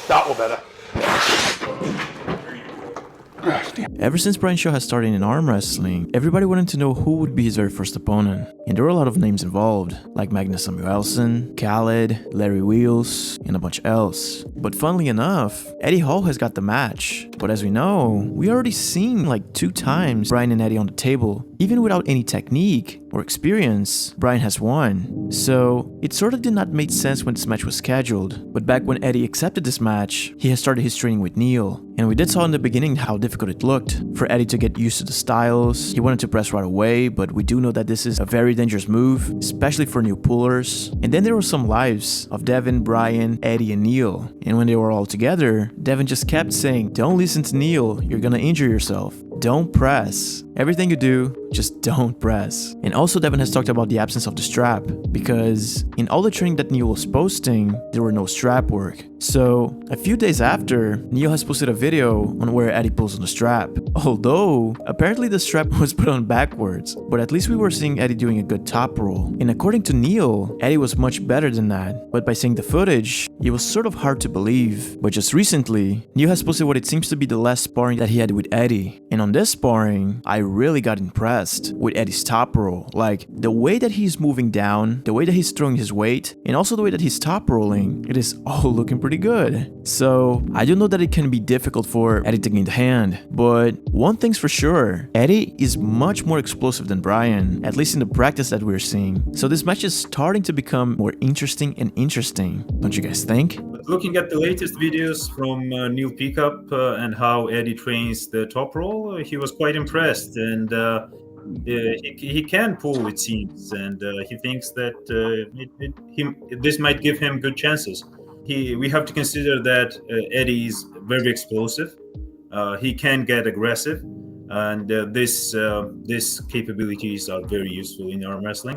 That will better. Ever since Brian Shaw has started in arm wrestling, everybody wanted to know who would be his very first opponent. And there were a lot of names involved, like Magnus Samuelsson, Khaled, Larry Wheels, and a bunch else. But funnily enough, Eddie Hall has got the match. But as we know, we already seen like 2 times Brian and Eddie on the table. Even without any technique or experience, Brian has won. So it sort of did not make sense when this match was scheduled. But back when Eddie accepted this match, he has started his training with Neil. And we did saw in the beginning how difficult it looked for Eddie to get used to the styles. He wanted to press right away, but we do know that this is a very dangerous move, especially for new pullers. And then there were some lives of Devon, Brian, Eddie, and Neil. And when they were all together, Devon just kept saying, "Don't listen to Neil, you're gonna injure yourself. Don't press. Everything you do, just don't press." And also Devon has talked about the absence of the strap, because in all the training that Neil was posting, there were no strap work. So a few days after, Neil has posted a video on where Eddie pulls on the strap. Although, apparently the strap was put on backwards, but at least we were seeing Eddie doing a good top roll. And according to Neil, Eddie was much better than that, but by seeing the footage, it was sort of hard to believe. But just recently, Neil has posted what it seems to be the last sparring that he had with Eddie. And on this sparring, I really got impressed with Eddie's top roll. Like, the way that he's moving down, the way that he's throwing his weight, and also the way that he's top rolling, it is all looking pretty good. So, I do know that it can be difficult for Eddie to gain the hand, but one thing's for sure, Eddie is much more explosive than Brian, at least in the practice that we're seeing. So this match is starting to become more interesting and interesting, don't you guys think? Looking at the latest videos from Neil Pickup and how Eddie trains the top roll, he was quite impressed, and he can pull, it seems, and he thinks that this might give him good chances. We have to consider that Eddie is very explosive. He can get aggressive, and these capabilities are very useful in arm wrestling.